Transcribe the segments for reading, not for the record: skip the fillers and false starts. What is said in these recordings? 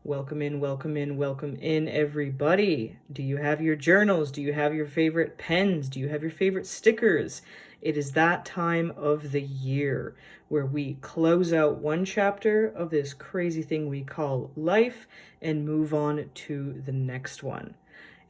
Welcome in, welcome in, welcome in, everybody. Do you have your journals? Do you have your favorite pens? Do you have your favorite stickers? It is that time of the year where we close out one chapter of this crazy thing we call life and move on to the next one.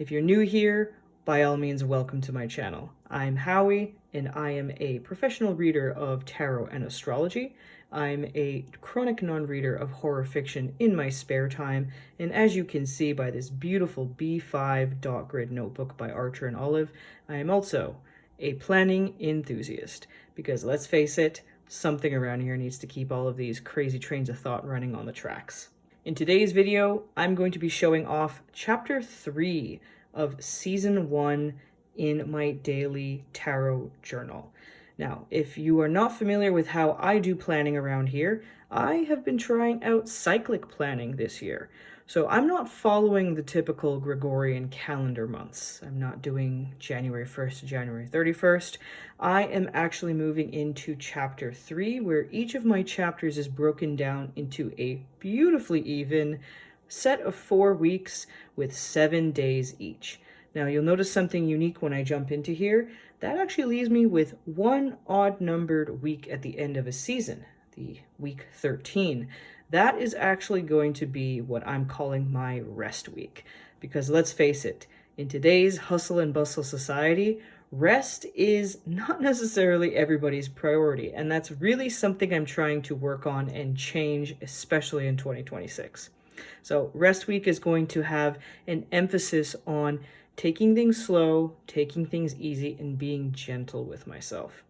If you're new here, by all means, welcome to my channel. I'm Howie, and I am a professional reader of tarot and astrology. I'm a chronic non-reader of horror fiction in my spare time, and as you can see by this beautiful B5 dot grid notebook by Archer and Olive, I am also a planning enthusiast, because let's face it, something around here needs to keep all of these crazy trains of thought running on the tracks. In today's video, I'm going to be showing off Chapter 3 of Season 1 in my daily tarot journal. Now, if you are not familiar with how I do planning around here, I have been trying out cyclic planning this year. So I'm not following the typical Gregorian calendar months. I'm not doing January 1st to January 31st. I am actually moving into Chapter 3, where each of my chapters is broken down into a beautifully even set of 4 weeks with 7 days each. Now, you'll notice something unique when I jump into here. That actually leaves me with one odd-numbered week at the end of a season, the week 13. That is actually going to be what I'm calling my rest week. Because let's face it, in today's hustle and bustle society, rest is not necessarily everybody's priority. And that's really something I'm trying to work on and change, especially in 2026. So rest week is going to have an emphasis on taking things slow, taking things easy, and being gentle with myself.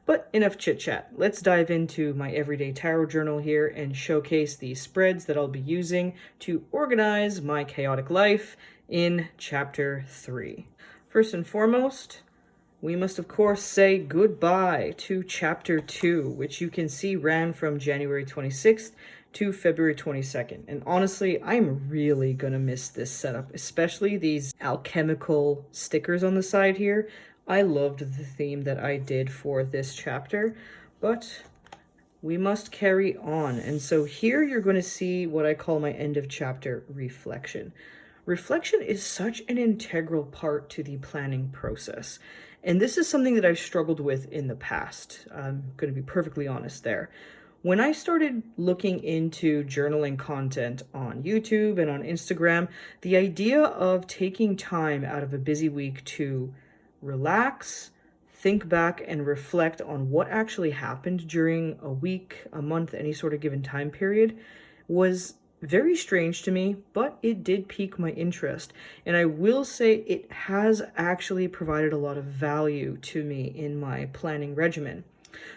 But enough chit-chat. Let's dive into my everyday tarot journal here and showcase the spreads that I'll be using to organize my chaotic life in Chapter 3. First and foremost, we must of course say goodbye to Chapter 2, which you can see ran from January 26th to February 22nd. And honestly, I'm really gonna miss this setup, especially these alchemical stickers on the side here. I loved the theme that I did for this chapter, but we must carry on. And so here you're going to see what I call my end of chapter reflection. Reflection is such an integral part to the planning process. And this is something that I've struggled with in the past. I'm going to be perfectly honest there. When I started looking into journaling content on YouTube and on Instagram, the idea of taking time out of a busy week to relax, think back, and reflect on what actually happened during a week, a month, any sort of given time period was very strange to me, but it did pique my interest. And I will say it has actually provided a lot of value to me in my planning regimen.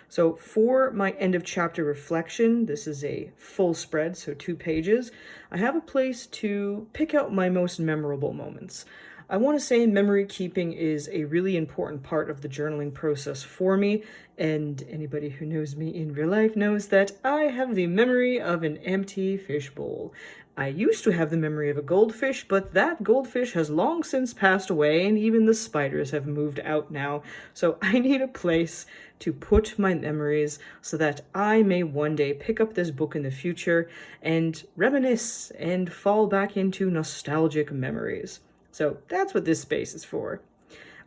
So for my end of chapter reflection, this is a full spread, so 2 pages, I have a place to pick out my most memorable moments. I want to say memory keeping is a really important part of the journaling process for me, and anybody who knows me in real life knows that I have the memory of an empty fishbowl. I used to have the memory of a goldfish, but that goldfish has long since passed away, and even the spiders have moved out now, so I need a place to put my memories so that I may one day pick up this book in the future and reminisce and fall back into nostalgic memories. So that's what this space is for.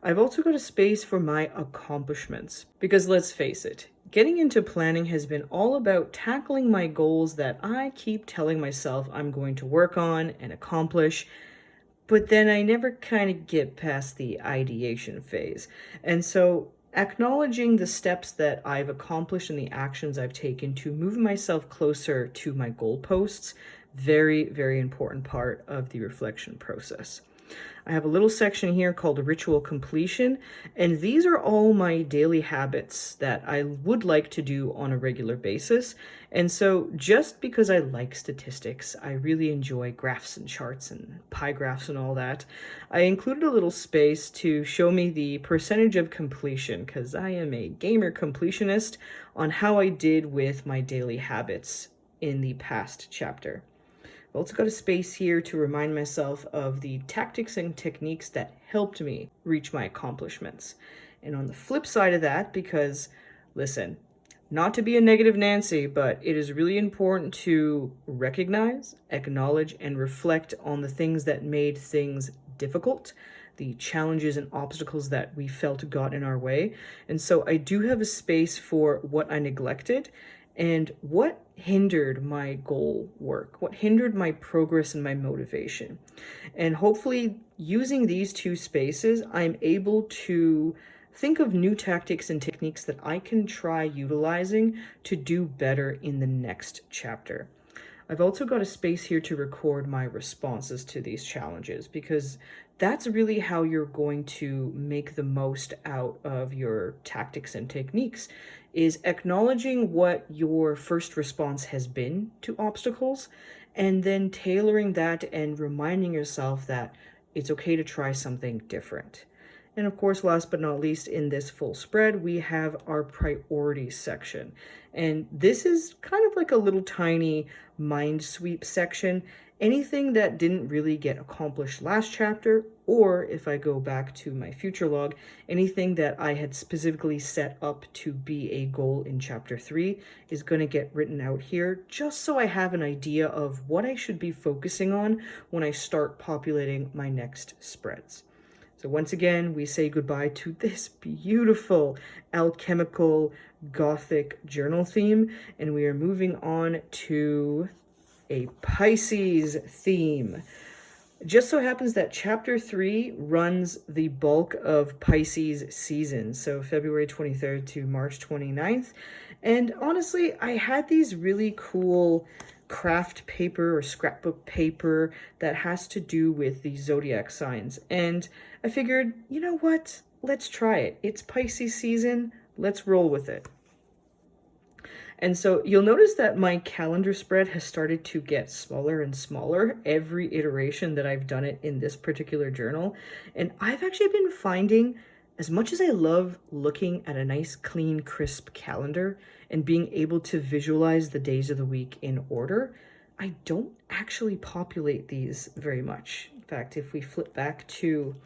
I've also got a space for my accomplishments, because let's face it, getting into planning has been all about tackling my goals that I keep telling myself I'm going to work on and accomplish, but then I never kind of get past the ideation phase. And so acknowledging the steps that I've accomplished and the actions I've taken to move myself closer to my goalposts, very, very important part of the reflection process. I have a little section here called ritual completion, and these are all my daily habits that I would like to do on a regular basis. And so just because I like statistics, I really enjoy graphs and charts and pie graphs and all that, I included a little space to show me the percentage of completion, because I am a gamer completionist, on how I did with my daily habits in the past chapter. I've also got a space here to remind myself of the tactics and techniques that helped me reach my accomplishments. And on the flip side of that, because listen, Not to be a negative Nancy, but it is really important to recognize, acknowledge, and reflect on the things that made things difficult, the challenges and obstacles that we felt got in our way. And so I do have a space for what I neglected and what hindered my goal work, what hindered my progress and my motivation. And hopefully, using these two spaces, I'm able to think of new tactics and techniques that I can try utilizing to do better in the next chapter. I've also got a space here to record my responses to these challenges, because that's really how you're going to make the most out of your tactics and techniques, is acknowledging what your first response has been to obstacles and then tailoring that and reminding yourself that it's okay to try something different. And of course, last but not least, in this full spread, we have our priorities section. And this is kind of like a little tiny mind sweep section. Anything that didn't really get accomplished last chapter, or if I go back to my future log, anything that I had specifically set up to be a goal in chapter 3 is going to get written out here, just so I have an idea of what I should be focusing on when I start populating my next spreads. So once again, we say goodbye to this beautiful alchemical gothic journal theme, and we are moving on to a Pisces theme. It just so happens that chapter 3 runs the bulk of Pisces season, so February 23rd to March 29th. And honestly, I had these really cool craft paper or scrapbook paper that has to do with the zodiac signs. And I figured, you know what? Let's try it. It's Pisces season. Let's roll with it. And so you'll notice that my calendar spread has started to get smaller and smaller every iteration that I've done it in this particular journal. And I've actually been finding, as much as I love looking at a nice, clean, crisp calendar and being able to visualize the days of the week in order, I don't actually populate these very much. In fact, if we flip back to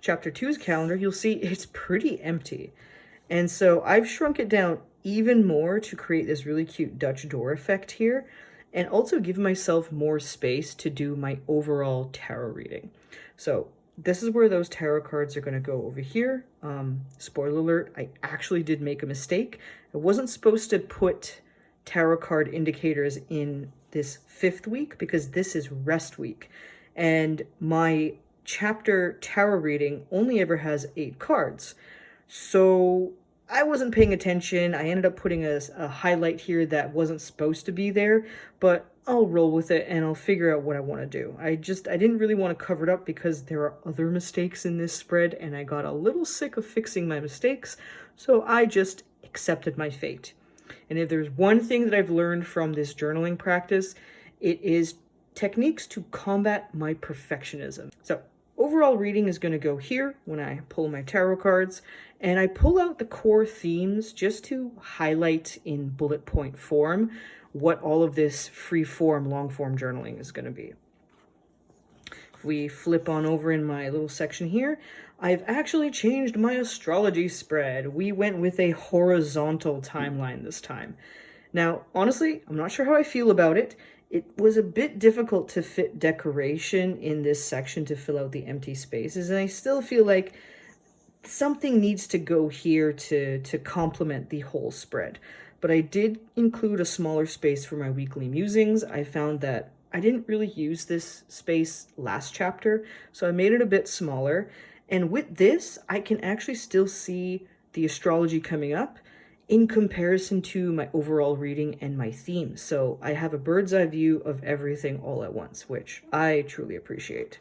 chapter 2's calendar, you'll see it's pretty empty. And so I've shrunk it down even more to create this really cute Dutch door effect here, and also give myself more space to do my overall tarot reading. So this is where those tarot cards are going to go over here. Spoiler alert, I actually did make a mistake. I wasn't supposed to put tarot card indicators in this 5th week because this is rest week. And my chapter tarot reading only ever has 8 cards. So I wasn't paying attention. I ended up putting a highlight here that wasn't supposed to be there, but I'll roll with it and I'll figure out what I want to do. I didn't really want to cover it up because there are other mistakes in this spread and I got a little sick of fixing my mistakes, so I just accepted my fate. And if there's one thing that I've learned from this journaling practice, it is techniques to combat my perfectionism. So overall reading is going to go here when I pull my tarot cards, and I pull out the core themes just to highlight in bullet point form what all of this free form, long form journaling is going to be. If we flip on over in my little section here, I've actually changed my astrology spread. We went with a horizontal timeline this time. Now, honestly, I'm not sure how I feel about it. It was a bit difficult to fit decoration in this section to fill out the empty spaces, and I still feel like something needs to go here to complement the whole spread. But I did include a smaller space for my weekly musings. I found that I didn't really use this space last chapter, so I made it a bit smaller. And with this, I can actually still see the astrology coming up in comparison to my overall reading and my theme. So I have a bird's eye view of everything all at once, which I truly appreciate.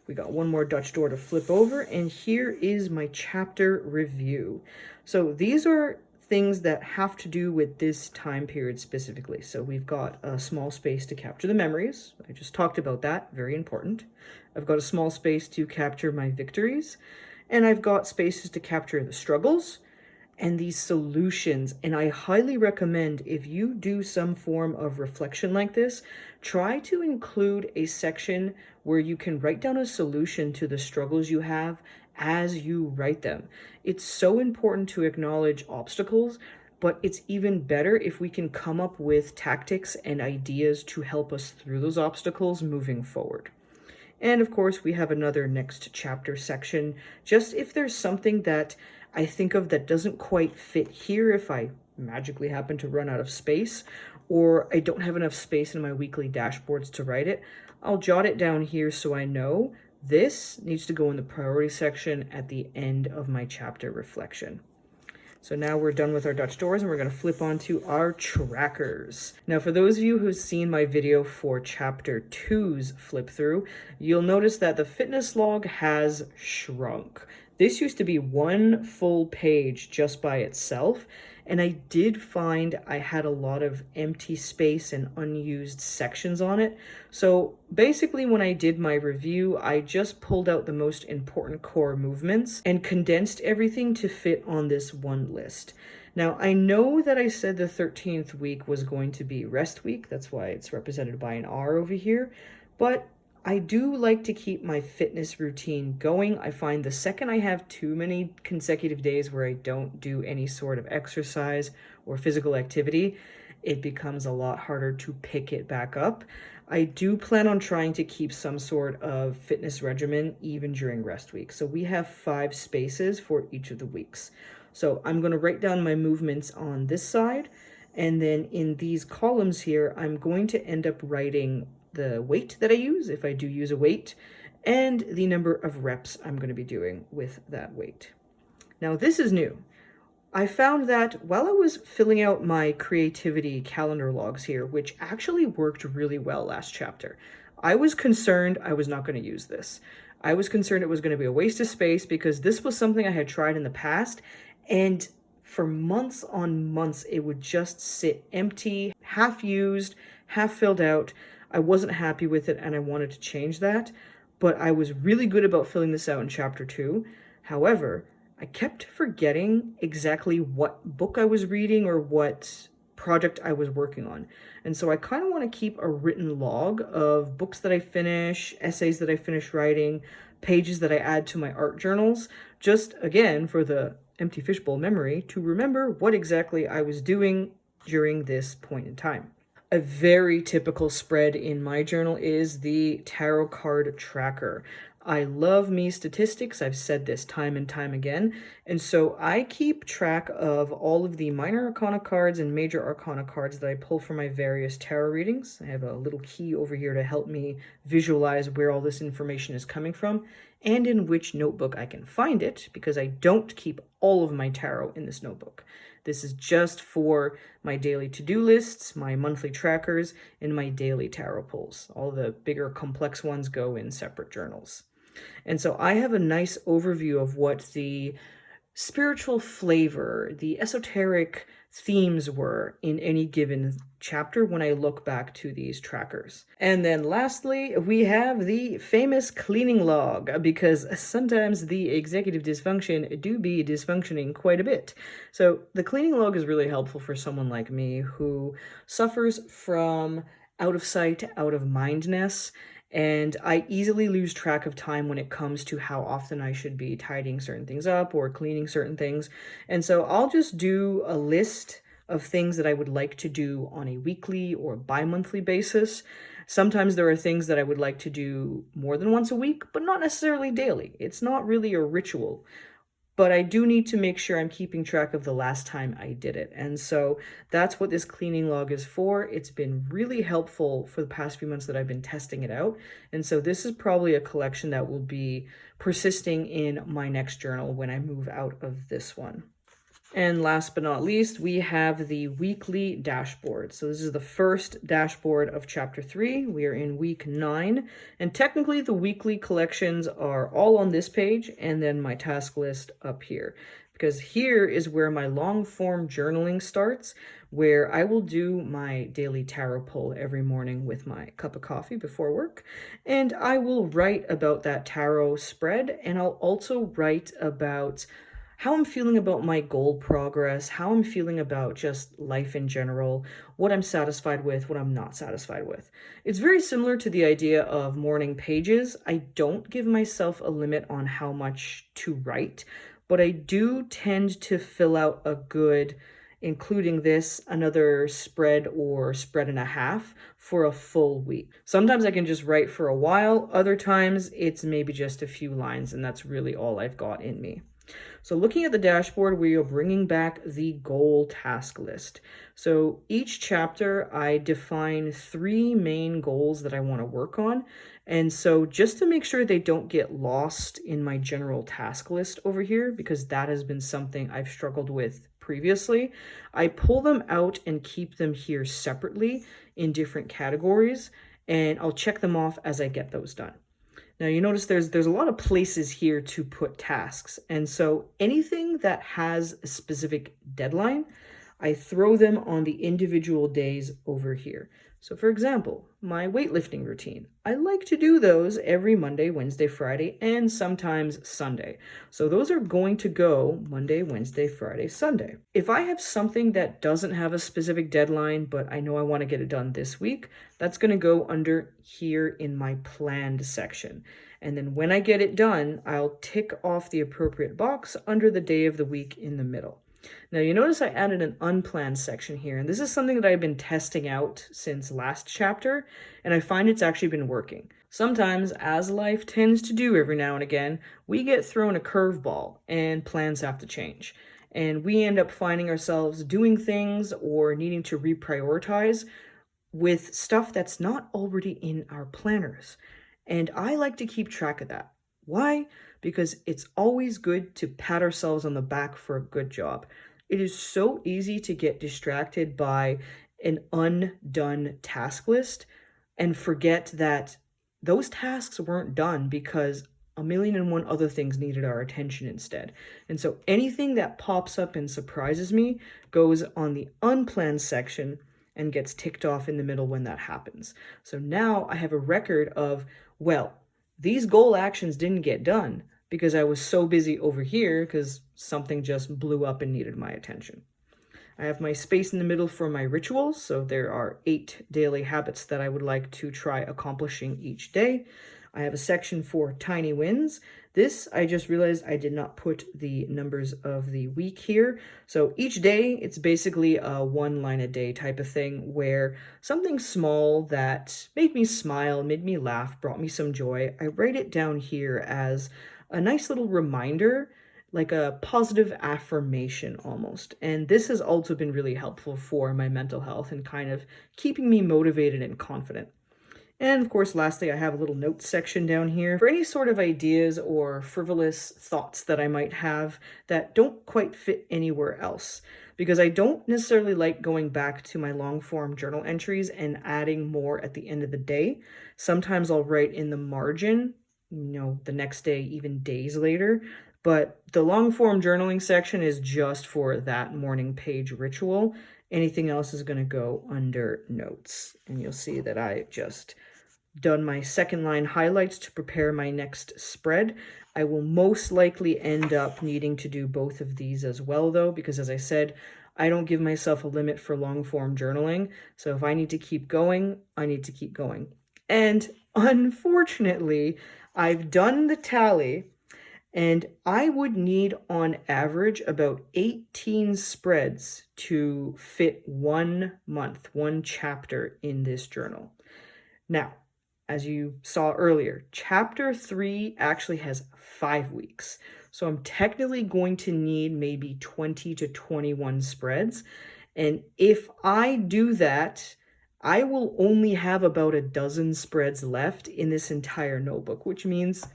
We got one more Dutch door to flip over, and here is my chapter review. So these are things that have to do with this time period specifically. So we've got a small space to capture the memories. I just talked about that, very important. I've got a small space to capture my victories, and I've got spaces to capture the struggles and these solutions. And I highly recommend, if you do some form of reflection like this, try to include a section where you can write down a solution to the struggles you have as you write them. It's so important to acknowledge obstacles, but it's even better if we can come up with tactics and ideas to help us through those obstacles moving forward. And of course, we have another next chapter section, just if there's something that I think of that doesn't quite fit here, if I magically happen to run out of space, or I don't have enough space in my weekly dashboards to write it, I'll jot it down here so I know this needs to go in the priority section at the end of my chapter reflection. So now we're done with our Dutch doors and we're going to flip on to our trackers. Now, for those of you who've seen my video for chapter 2's flip through, you'll notice that the fitness log has shrunk. This used to be one full page just by itself, and I did find I had a lot of empty space and unused sections on it. So basically when I did my review, I just pulled out the most important core movements and condensed everything to fit on this one list. Now, I know that I said the 13th week was going to be rest week. That's why it's represented by an R over here. But I do like to keep my fitness routine going. I find the second I have too many consecutive days where I don't do any sort of exercise or physical activity, it becomes a lot harder to pick it back up. I do plan on trying to keep some sort of fitness regimen even during rest week. So we have 5 spaces for each of the weeks. So I'm going to write down my movements on this side, and then in these columns here, I'm going to end up writing the weight that I use, if I do use a weight, and the number of reps I'm going to be doing with that weight. Now, this is new. I found that while I was filling out my creativity calendar logs here, which actually worked really well last chapter, I was concerned I was not going to use this. I was concerned it was going to be a waste of space because this was something I had tried in the past, and for months on months, it would just sit empty, half used, half filled out. I wasn't happy with it and I wanted to change that, but I was really good about filling this out in chapter 2. However, I kept forgetting exactly what book I was reading or what project I was working on. And so I kind of want to keep a written log of books that I finish, essays that I finish writing, pages that I add to my art journals, just again for the empty fishbowl memory to remember what exactly I was doing during this point in time. A very typical spread in my journal is the tarot card tracker. I love me statistics. I've said this time and time again. And so I keep track of all of the minor arcana cards and major arcana cards that I pull from my various tarot readings. I have a little key over here to help me visualize where all this information is coming from and in which notebook I can find it, because I don't keep all of my tarot in this notebook. This is just for my daily to-do lists, my monthly trackers, and my daily tarot pulls. All the bigger complex ones go in separate journals. And so I have a nice overview of what the spiritual flavor, the esoteric themes were in any given chapter when I look back to these trackers. And then lastly, we have the famous cleaning log, because sometimes the executive dysfunction do be dysfunctioning quite a bit. So the cleaning log is really helpful for someone like me who suffers from out of sight, out of mindness, and I easily lose track of time when it comes to how often I should be tidying certain things up or cleaning certain things. And so I'll just do a list of things that I would like to do on a weekly or bi-monthly basis. Sometimes there are things that I would like to do more than once a week, but not necessarily daily. It's not really a ritual. But I do need to make sure I'm keeping track of the last time I did it. And so that's what this cleaning log is for. It's been really helpful for the past few months that I've been testing it out. And so this is probably a collection that will be persisting in my next journal when I move out of this one. And last but not least, we have the weekly dashboard. So this is the first dashboard of chapter 3. We are in week 9. And technically the weekly collections are all on this page and then my task list up here. Because here is where my long form journaling starts, where I will do my daily tarot pull every morning with my cup of coffee before work. And I will write about that tarot spread, and I'll also write about how I'm feeling about my goal progress, how I'm feeling about just life in general, what I'm satisfied with, what I'm not satisfied with. It's very similar to the idea of morning pages. I don't give myself a limit on how much to write, but I do tend to fill out a good including this, another spread or spread and a half for a full week. Sometimes I can just write for a while, other times it's maybe just a few lines, and that's really all I've got in me. So looking at the dashboard, we are bringing back the goal task list. So each chapter, I define 3 main goals that I want to work on. And so just to make sure they don't get lost in my general task list over here, because that has been something I've struggled with previously, I pull them out and keep them here separately in different categories, and I'll check them off as I get those done. Now you notice there's a lot of places here to put tasks, and so anything that has a specific deadline, I throw them on the individual days over here. So for example, my weightlifting routine, I like to do those every Monday, Wednesday, Friday, and sometimes Sunday. So those are going to go Monday, Wednesday, Friday, Sunday. If I have something that doesn't have a specific deadline, but I know I want to get it done this week, that's going to go under here in my planned section. And then when I get it done, I'll tick off the appropriate box under the day of the week in the middle. Now you notice I added an unplanned section here, and this is something that I've been testing out since last chapter, and I find it's actually been working. Sometimes, as life tends to do every now and again, we get thrown a curveball and plans have to change. And we end up finding ourselves doing things or needing to reprioritize with stuff that's not already in our planners. And I like to keep track of that. Why? Because it's always good to pat ourselves on the back for a good job. It is so easy to get distracted by an undone task list and forget that those tasks weren't done because a million and one other things needed our attention instead. And so anything that pops up and surprises me goes on the unplanned section and gets ticked off in the middle when that happens. So now I have a record of, well, these goal actions didn't get done because I was so busy over here because something just blew up and needed my attention. I have my space in the middle for my rituals, so there are 8 daily habits that I would like to try accomplishing each day. I have a section for tiny wins. This, I just realized I did not put the numbers of the week here. So each day, it's basically a 1 line a day type of thing where something small that made me smile, made me laugh, brought me some joy, I write it down here as a nice little reminder, like a positive affirmation almost. And this has also been really helpful for my mental health and kind of keeping me motivated and confident. And of course, lastly, I have a little notes section down here for any sort of ideas or frivolous thoughts that I might have that don't quite fit anywhere else. Because I don't necessarily like going back to my long form journal entries and adding more at the end of the day. Sometimes I'll write in the margin, the next day, even days later. But the long form journaling section is just for that morning page ritual. Anything else is going to go under notes. And you'll see that I just done my second line highlights to prepare my next spread. I will most likely end up needing to do both of these as well, though, because as I said, I don't give myself a limit for long form journaling. So if I need to keep going, I need to keep going. And unfortunately, I've done the tally, and I would need on average about 18 spreads to fit 1 month, 1 chapter in this journal. Now, as you saw earlier, chapter 3 actually has 5 weeks. So I'm technically going to need maybe 20 to 21 spreads. And if I do that, I will only have about a dozen spreads left in this entire notebook, which means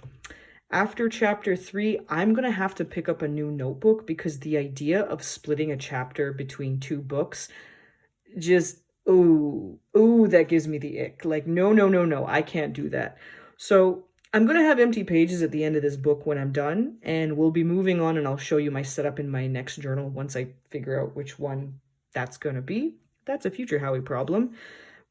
after chapter 3, I'm going to have to pick up a new notebook because the idea of splitting a chapter between 2 books just, ooh, that gives me the ick. Like, no, I can't do that. So I'm going to have empty pages at the end of this book when I'm done, and we'll be moving on, and I'll show you my setup in my next journal once I figure out which one that's going to be. That's a future Howie problem.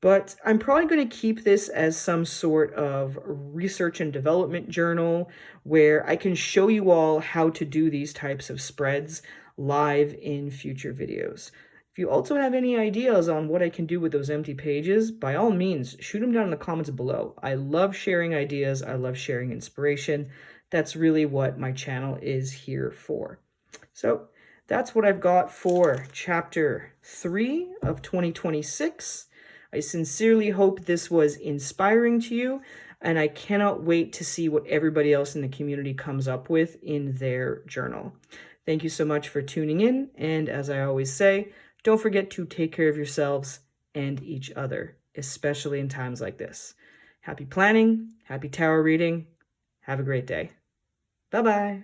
But I'm probably going to keep this as some sort of research and development journal where I can show you all how to do these types of spreads live in future videos. If you also have any ideas on what I can do with those empty pages, by all means, shoot them down in the comments below. I love sharing ideas. I love sharing inspiration. That's really what my channel is here for. So that's what I've got for chapter 3 of 2026. I sincerely hope this was inspiring to you, and I cannot wait to see what everybody else in the community comes up with in their journal. Thank you so much for tuning in, and as I always say, don't forget to take care of yourselves and each other, especially in times like this. Happy planning, happy tarot reading. Have a great day. Bye-bye.